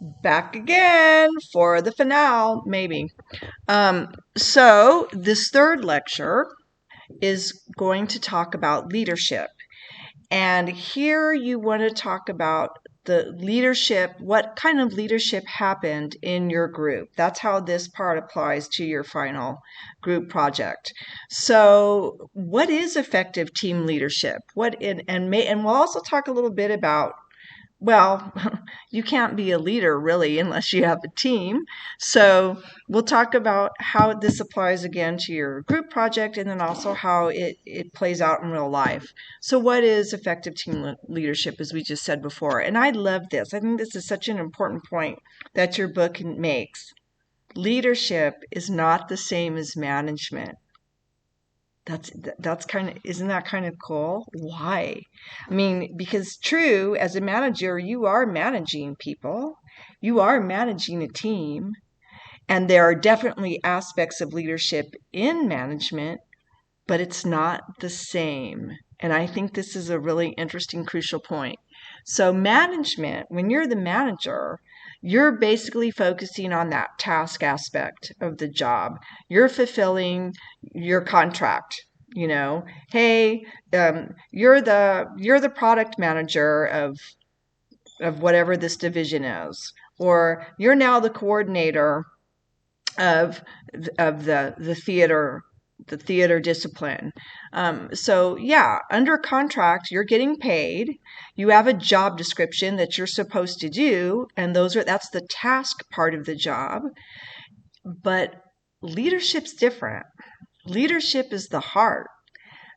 Back again for the finale, maybe. So this third lecture is going to talk about leadership. And here you want to talk about the leadership, what kind of leadership happened in your group. That's how this part applies to your final group project. So, what is effective team leadership? And we'll also talk a little bit about, well, you can't be a leader really unless you have a team. So we'll talk about how this applies again to your group project and then also how it plays out in real life. So what is effective team leadership, as we just said before? And I love this. I think this is such an important point that your book makes. Leadership is not the same as management. That's kind of, isn't that kind of cool? Why? I mean, because true, as a manager, you are managing people, you are managing a team, and there are definitely aspects of leadership in management, but it's not the same. And I think this is a really interesting, crucial point. So, management, when you're the manager, you're basically focusing on that task aspect of the job. You're fulfilling your contract. Hey, you're the product manager of whatever this division is, or you're now the coordinator of the theater discipline. So yeah, under contract, you're getting paid. You have a job description that you're supposed to do, and that's the task part of the job. But leadership's different. Leadership is the heart.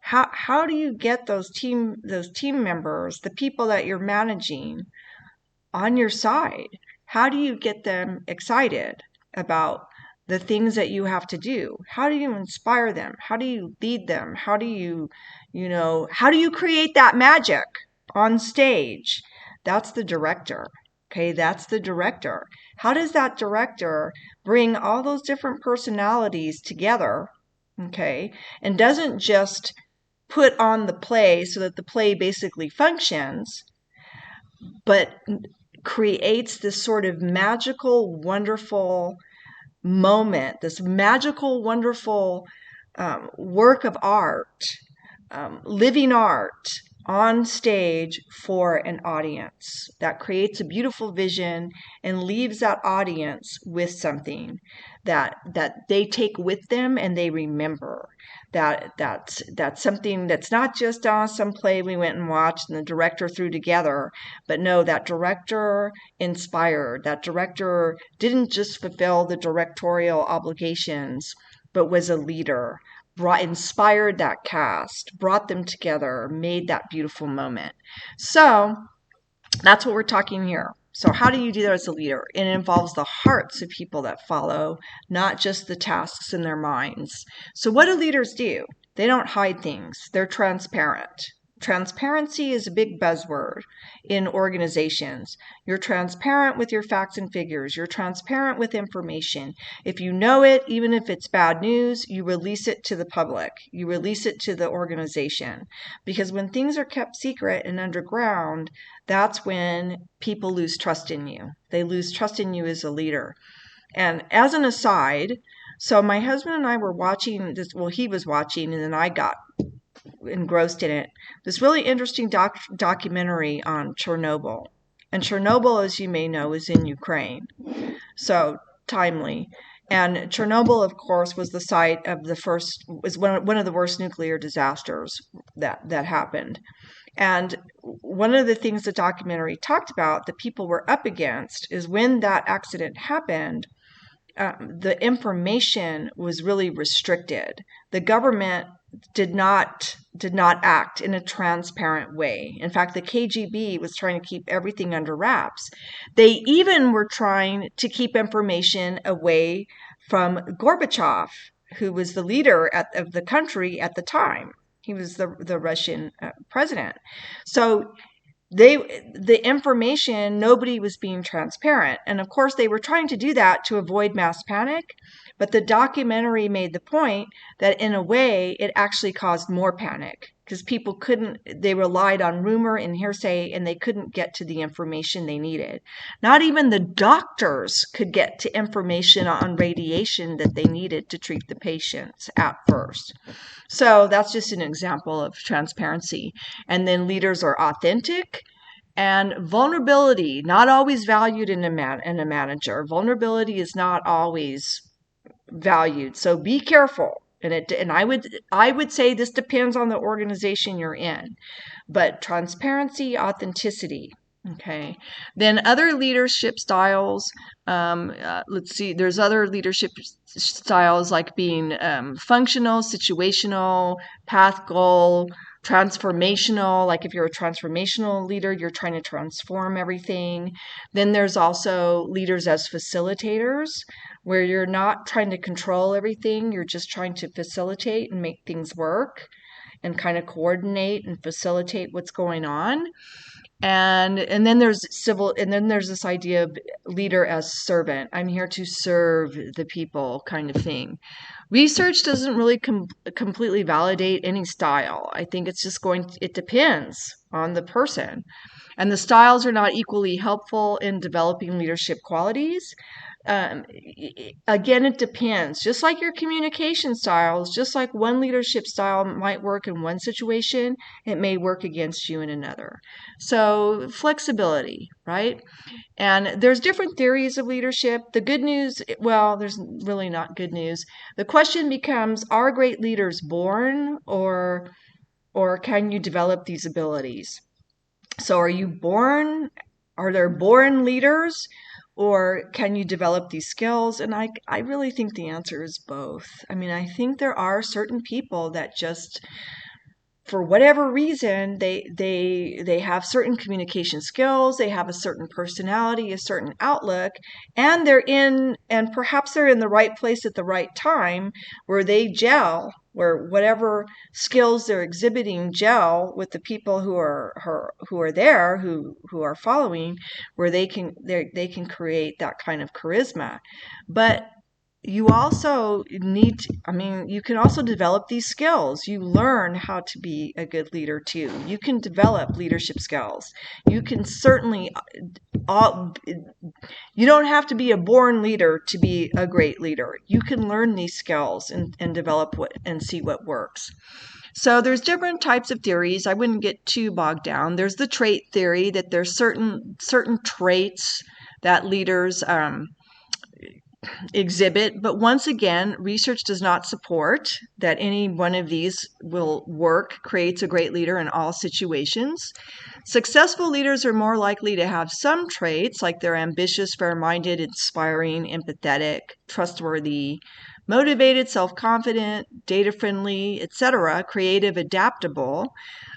How do you get those team members, the people that you're managing, on your side? How do you get them excited about the things that you have to do? How do you inspire them? How do you lead them? How do you create that magic on stage? That's the director. Okay, that's the director. How does that director bring all those different personalities together? Okay, and doesn't just put on the play so that the play basically functions, but creates this sort of magical, wonderful moment, this magical, wonderful work of art, living art on stage for an audience that creates a beautiful vision and leaves that audience with something that they take with them and they remember. That's something that's not just some play we went and watched and the director threw together, but no, that director inspired. That director didn't just fulfill the directorial obligations, but was a leader, inspired that cast, brought them together, made that beautiful moment. So that's what we're talking here. So how do you do that as a leader? It involves the hearts of people that follow, not just the tasks in their minds. So what do leaders do? They don't hide things. They're transparent. Transparency is a big buzzword in organizations. You're transparent with your facts and figures. You're transparent with information. If you know it, even if it's bad news, you release it to the public. You release it to the organization. Because when things are kept secret and underground, that's when people lose trust in you. They lose trust in you as a leader. And as an aside, so my husband and I were watching this, well, he was watching, and then I got engrossed in it, this really interesting documentary on Chernobyl. And Chernobyl, as you may know, is in Ukraine. So timely. And Chernobyl, of course, was the site of was one of the worst nuclear disasters that happened. And one of the things the documentary talked about that people were up against is when that accident happened, the information was really restricted. The government did not act in a transparent way. In fact, the KGB was trying to keep everything under wraps. They even were trying to keep information away from Gorbachev, who was the leader of the country at the time. He was the Russian president. So the information, nobody was being transparent. And of course, they were trying to do that to avoid mass panic. But the documentary made the point that in a way, it actually caused more panic because people they relied on rumor and hearsay, and they couldn't get to the information they needed. Not even the doctors could get to information on radiation that they needed to treat the patients at first. So that's just an example of transparency. And then leaders are authentic. And vulnerability, not always valued in a manager. Vulnerability is not always valued. So be careful. And I would say this depends on the organization you're in. But transparency, authenticity. Okay. Then other leadership styles. Let's see. There's other leadership styles like being functional, situational, path goal, transformational. Like if you're a transformational leader, you're trying to transform everything. Then there's also leaders as facilitators, where you're not trying to control everything. You're just trying to facilitate and make things work and kind of coordinate and facilitate what's going on. And then there's this idea of leader as servant. I'm here to serve the people kind of thing. Research doesn't really completely validate any style. I think it's just it depends on the person. And the styles are not equally helpful in developing leadership qualities. Again, it depends. Just like your communication styles, just like one leadership style might work in one situation, it may work against you in another. So flexibility, right? And there's different theories of leadership. The good news, well, there's really not good news. The question becomes, are great leaders born, or can you develop these abilities? So are you born? Are there born leaders? Or can you develop these skills? And I really think the answer is both. I mean, I think there are certain people that just, for whatever reason, they have certain communication skills, they have a certain personality, a certain outlook, and perhaps they're in the right place at the right time, where they gel, where whatever skills they're exhibiting gel with the people who are there, who are following, where they can create that kind of charisma. But you also you can also develop these skills. You learn how to be a good leader too. You can develop leadership skills. You can certainly, you don't have to be a born leader to be a great leader. You can learn these skills and develop and see what works. So there's different types of theories. I wouldn't get too bogged down. There's the trait theory, that there's certain traits that leaders exhibit, but once again, research does not support that any one of these creates a great leader in all situations. Successful leaders are more likely to have some traits, like they're ambitious, fair-minded, inspiring, empathetic, trustworthy, motivated, self-confident, data-friendly, etc., creative, adaptable.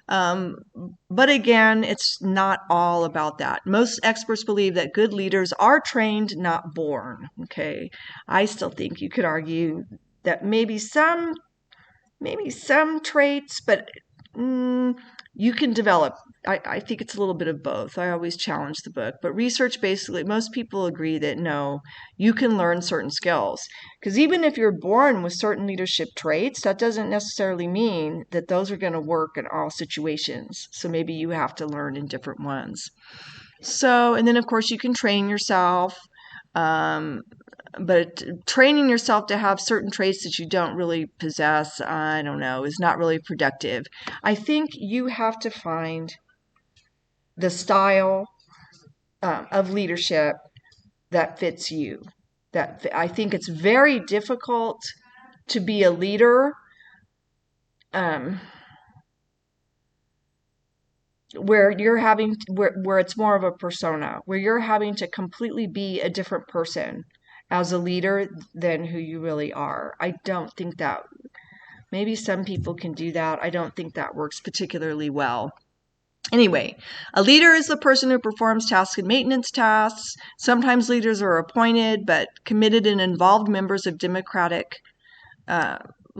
But again, it's not all about that. Most experts believe that good leaders are trained, not born. Okay. I still think you could argue that maybe some traits, but you can develop. I think it's a little bit of both. I always challenge the book, but research basically, most people agree that no, you can learn certain skills. Because even if you're born with certain leadership traits, that doesn't necessarily mean that those are going to work in all situations. So maybe you have to learn in different ones. So, and then of course you can train yourself. But training yourself to have certain traits that you don't really possess, I don't know, is not really productive. I think you have to find the style of leadership that fits you. I think it's very difficult to be a leader where it's more of a persona, where you're having to completely be a different person as a leader than who you really are. I don't think that, maybe some people can do that. I don't think that works particularly well. Anyway, a leader is the person who performs task and maintenance tasks. Sometimes leaders are appointed, but committed and involved members of democratic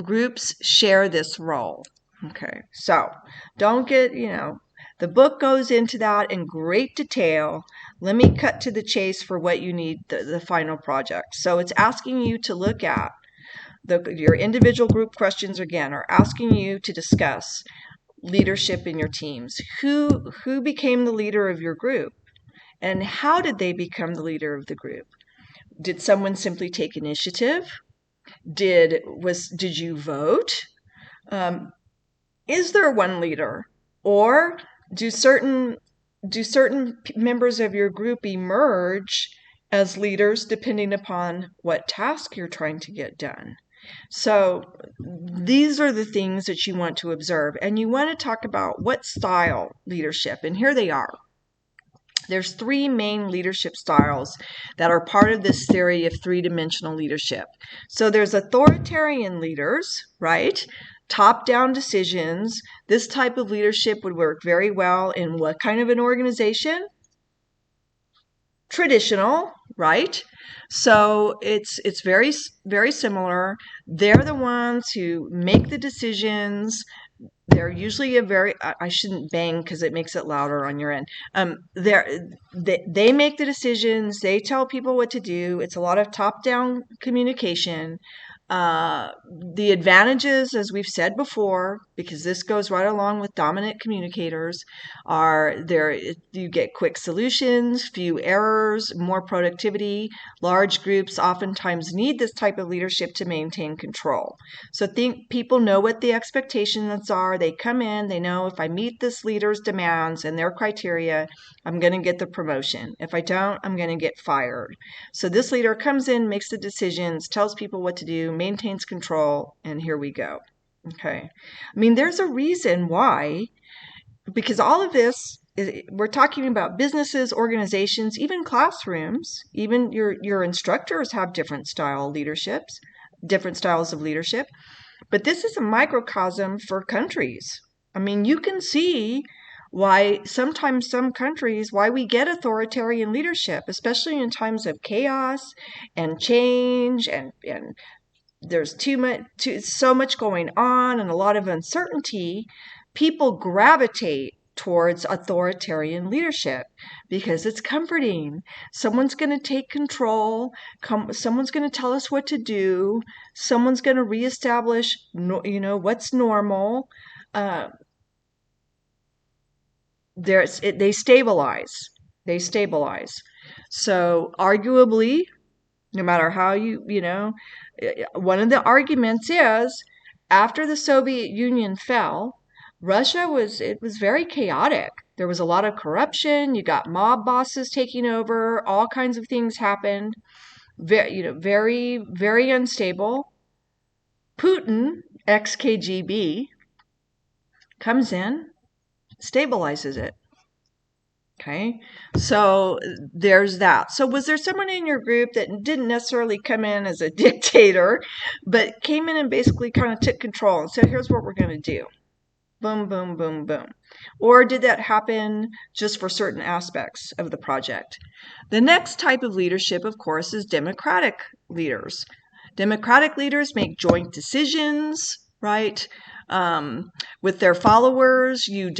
groups share this role. Okay, so don't get, the book goes into that in great detail. Let me cut to the chase for what you need, the final project. So it's asking you to look at your individual group questions again, are asking you to discuss leadership in your teams. Who became the leader of your group? And how did they become the leader of the group? Did someone simply take initiative? Did you vote? Is there one leader? Or do certain members of your group emerge as leaders depending upon what task you're trying to get done? So these are the things that you want to observe, and you want to talk about what style leadership, and here they are. There's three main leadership styles that are part of this theory of three-dimensional leadership. So there's authoritarian leaders, right? Top-down decisions. This type of leadership would work very well in what kind of an organization? Traditional, right? So it's very, very similar. They're the ones who make the decisions. They're usually I shouldn't bang because it makes it louder on your end. They make the decisions. They tell people what to do. It's a lot of top-down communication. The advantages, as we've said before, because this goes right along with dominant communicators, are you get quick solutions, few errors, more productivity. Large groups oftentimes need this type of leadership to maintain control. So people know what the expectations are. They come in, they know if I meet this leader's demands and their criteria, I'm going to get the promotion. If I don't, I'm going to get fired. So this leader comes in, makes the decisions, tells people what to do, maintains control, and here we go. Okay. I mean, there's a reason why, because all of this, we're talking about businesses, organizations, even classrooms, even your instructors have different styles of leadership. But this is a microcosm for countries. I mean, you can see why sometimes some countries, why we get authoritarian leadership, especially in times of chaos and change, and there's so much going on and a lot of uncertainty. People gravitate towards authoritarian leadership because it's comforting. Someone's going to take control. Someone's going to tell us what to do. Someone's going to reestablish, what's normal. They stabilize. So arguably, no matter how one of the arguments is, after the Soviet Union fell, Russia was very chaotic. There was a lot of corruption. You got mob bosses taking over. All kinds of things happened. Very, very unstable. Putin, ex-KGB, comes in, stabilizes it. Okay, so there's that. So was there someone in your group that didn't necessarily come in as a dictator, but came in and basically kind of took control and said, here's what we're going to do. Boom, boom, boom, boom. Or did that happen just for certain aspects of the project? The next type of leadership, of course, is democratic leaders. Democratic leaders make joint decisions, right? With their followers, you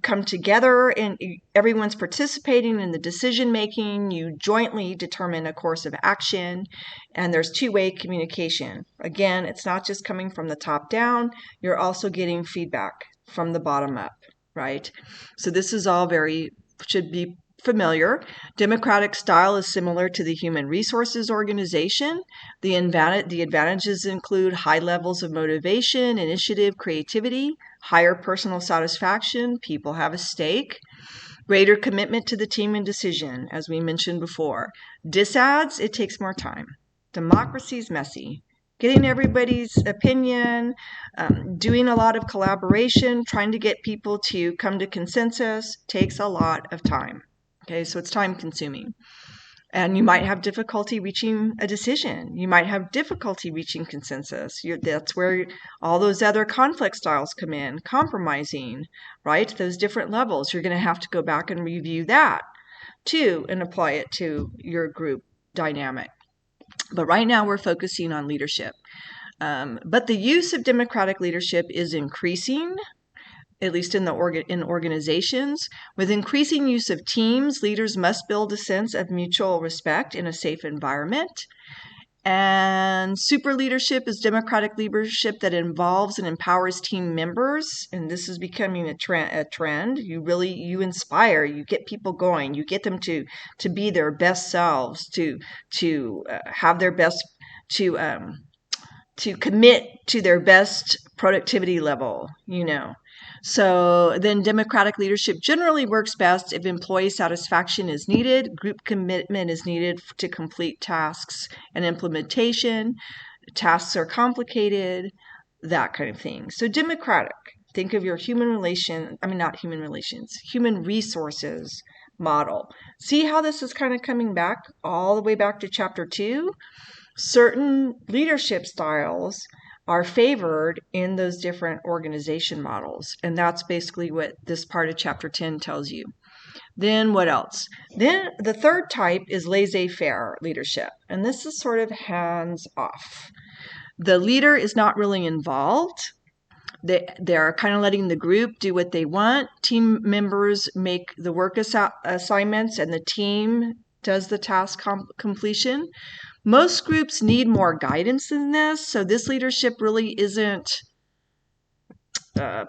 come together and everyone's participating in the decision making. You jointly determine a course of action, and there's two-way communication. Again, it's not just coming from the top down, you're also getting feedback from the bottom up, right? So this is all should be familiar. Democratic style is similar to the human resources organization. The advantages include high levels of motivation, initiative, creativity, higher personal satisfaction, people have a stake, greater commitment to the team and decision, as we mentioned before. Disads, it takes more time. Democracy's messy. Getting everybody's opinion, doing a lot of collaboration, trying to get people to come to consensus takes a lot of time. Okay, so it's time consuming. And you might have difficulty reaching a decision. You might have difficulty reaching consensus. That's where all those other conflict styles come in, compromising, right? Those different levels. You're going to have to go back and review that too and apply it to your group dynamic. But right now we're focusing on leadership. But the use of democratic leadership is increasing, at least in organizations. With increasing use of teams, leaders must build a sense of mutual respect in a safe environment. And super leadership is democratic leadership that involves and empowers team members. And this is becoming a trend. You inspire, you get people going, you get them to be their best selves, to have their best, to commit to their best productivity level, So then democratic leadership generally works best if employee satisfaction is needed, group commitment is needed to complete tasks and implementation, tasks are complicated, that kind of thing. So democratic, think of your human resources model. See how this is kind of coming back all the way back to chapter 2? Certain leadership styles are favored in those different organization models. And that's basically what this part of chapter 10 tells you. Then what else? Then the third type is laissez-faire leadership. And this is sort of hands off. The leader is not really involved. They're kind of letting the group do what they want. Team members make the work assignments and the team does the task completion. Most groups need more guidance than this, so this leadership really isn't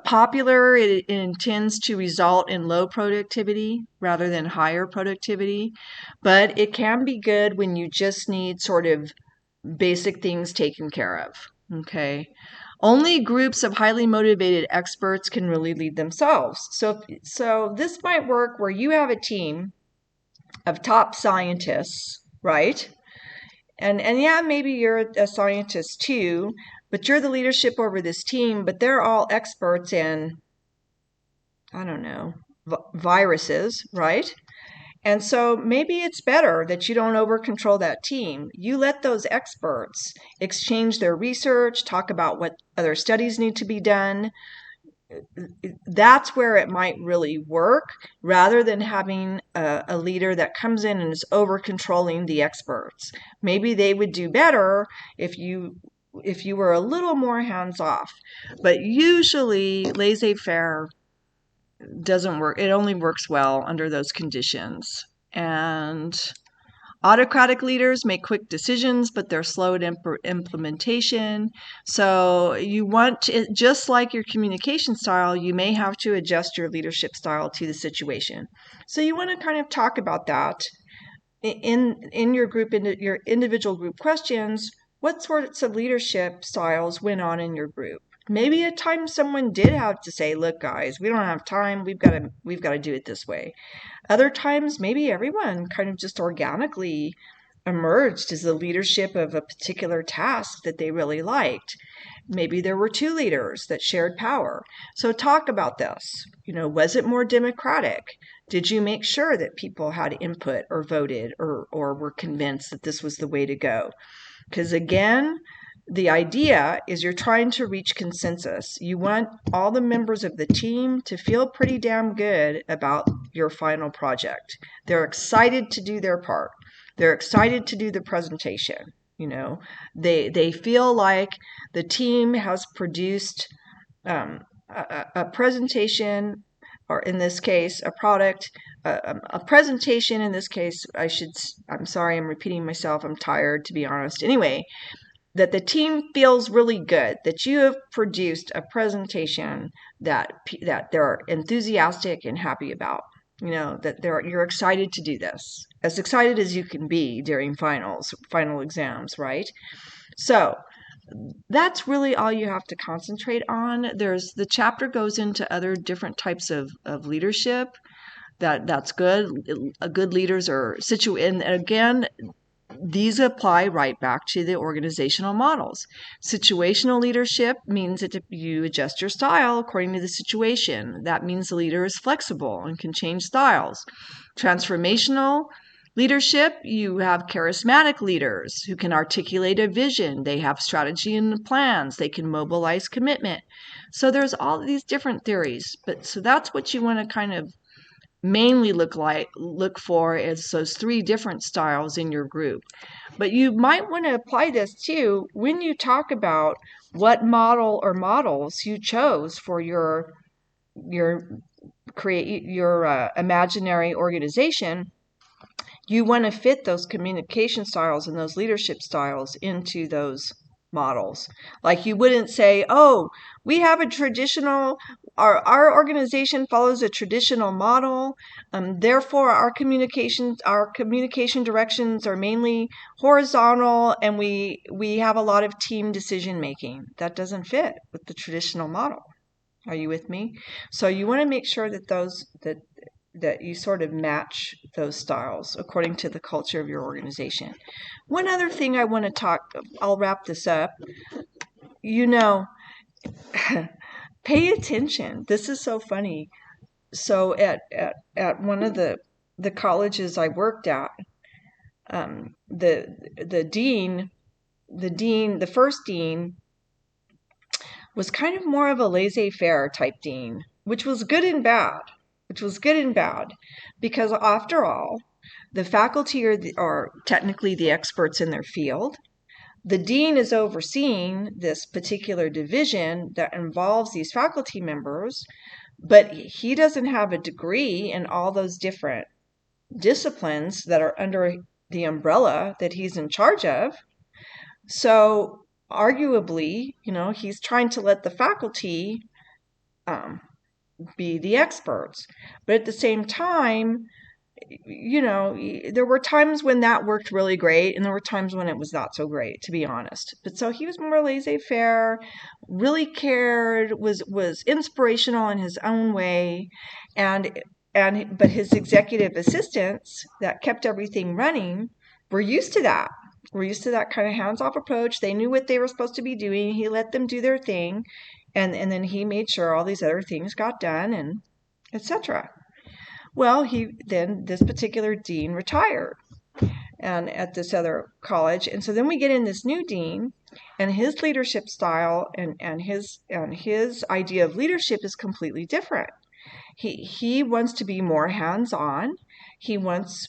popular. It intends to result in low productivity rather than higher productivity, but it can be good when you just need sort of basic things taken care of, okay? Only groups of highly motivated experts can really lead themselves. So this might work where you have a team of top scientists, right? And yeah, maybe you're a scientist too, but you're the leadership over this team, but they're all experts in, I don't know, viruses, right? And so maybe it's better that you don't over control that team. You let those experts exchange their research, talk about what other studies need to be done. That's where it might really work, rather than having a leader that comes in and is over controlling the experts. Maybe they would do better if you were a little more hands off. But usually laissez-faire doesn't work. It only works well under those conditions. And autocratic leaders make quick decisions, but they're slow at implementation. So you want to, just like your communication style, you may have to adjust your leadership style to the situation. So you want to kind of talk about that in your group, in your individual group questions. What sorts of leadership styles went on in your group? Maybe at times someone did have to say, look, guys, we don't have time. We've got to do it this way. Other times, maybe everyone kind of just organically emerged as the leadership of a particular task that they really liked. Maybe there were two leaders that shared power. So talk about this. Was it more democratic? Did you make sure that people had input or voted or were convinced that this was the way to go? Because again, the idea is you're trying to reach consensus. You want all the members of the team to feel pretty damn good about your final project. They're excited to do their part. They're excited to do the presentation. They feel like the team has produced a presentation, or in this case, a product, a presentation. In this case, I'm sorry, I'm repeating myself. I'm tired, to be honest. Anyway, that the team feels really good that you have produced a presentation that they're enthusiastic and happy about. That you're excited to do this, as excited as you can be during final exams, right? So that's really all you have to concentrate on. The chapter goes into other different types of leadership. That's good. Good leaders are and again, these apply right back to the organizational models. Situational leadership means that you adjust your style according to the situation. That means the leader is flexible and can change styles. Transformational leadership, you have charismatic leaders who can articulate a vision. They have strategy and plans. They can mobilize commitment. So there's all these different theories. So that's what you want to kind of mainly look for is those three different styles in your group. But you might want to apply this too when you talk about what model or models you chose for your imaginary organization. you want to fit those communication styles and those leadership styles into those models. Like you wouldn't say, oh, we have a traditional, our organization follows a traditional model. Therefore, our communication directions are mainly horizontal, and we have a lot of team decision making. That doesn't fit with the traditional model. Are you with me? So you want to make sure that that you sort of match those styles according to the culture of your organization. One other thing I want to talk, I'll wrap this up. Pay attention. This is so funny. So at one of the colleges I worked at, the first dean was kind of more of a laissez-faire type dean, which was good and bad. Because after all, the faculty are technically the experts in their field. The dean is overseeing this particular division that involves these faculty members, but he doesn't have a degree in all those different disciplines that are under the umbrella that he's in charge of. So arguably, he's trying to let the faculty be the experts. But at the same time, there were times when that worked really great, and there were times when it was not so great, to be honest. But so he was more laissez-faire, really cared, was inspirational in his own way, but his executive assistants that kept everything running were used to that. We're used to that kind of hands-off approach. They knew what they were supposed to be doing. He let them do their thing, and then he made sure all these other things got done, and etc. Well, this particular dean retired and at this other college. And so then we get in this new dean, and his leadership style and his idea of leadership is completely different. He wants to be more hands-on. He wants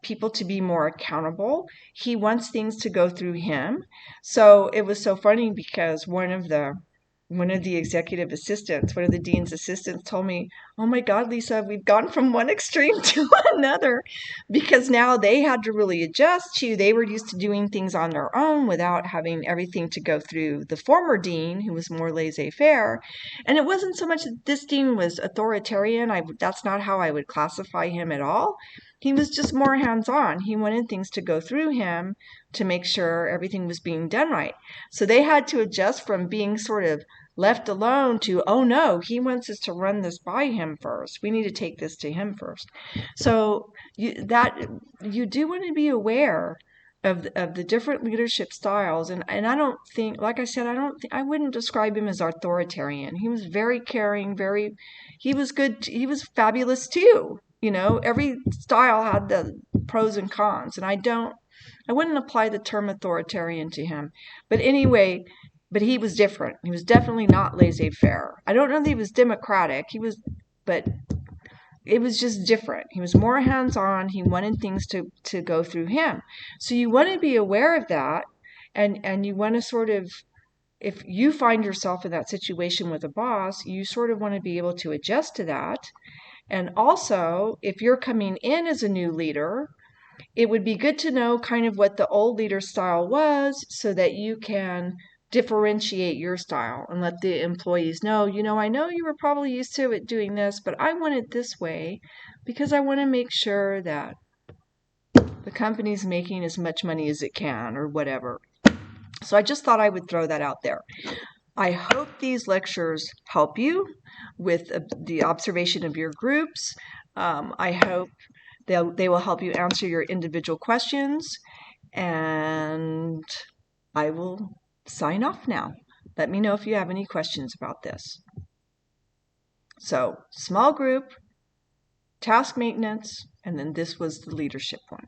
people to be more accountable. He wants things to go through him. So it was so funny because one of the executive assistants, one of the dean's assistants told me, oh my God, Lisa, we've gone from one extreme to another, because now they had to really adjust to, they were used to doing things on their own without having everything to go through the former dean, who was more laissez-faire. And it wasn't so much that this dean was authoritarian. That's not how I would classify him at all. He was just more hands-on. He wanted things to go through him to make sure everything was being done right. So they had to adjust from being sort of left alone to, oh no, he wants us to run this by him first. We need to take this to him first. So you do want to be aware of the different leadership styles. And I don't think, like I said, I wouldn't describe him as authoritarian. He was very caring, he was good. He was fabulous too. Every style had the pros and cons, and I wouldn't apply the term authoritarian to him. But anyway, but he was different. He was definitely not laissez-faire. I don't know that he was democratic. But it was just different. He was more hands-on. He wanted things to go through him. So you want to be aware of that, and you want to sort of, if you find yourself in that situation with a boss, you sort of want to be able to adjust to that. And also, if you're coming in as a new leader, it would be good to know kind of what the old leader style was, so that you can differentiate your style and let the employees know, I know you were probably used to it doing this, but I want it this way because I want to make sure that the company's making as much money as it can, or whatever. So I just thought I would throw that out there. I hope these lectures help you with the observation of your groups. I hope they will help you answer your individual questions, and I will sign off now. Let me know if you have any questions about this. So, small group, task maintenance, and then this was the leadership one.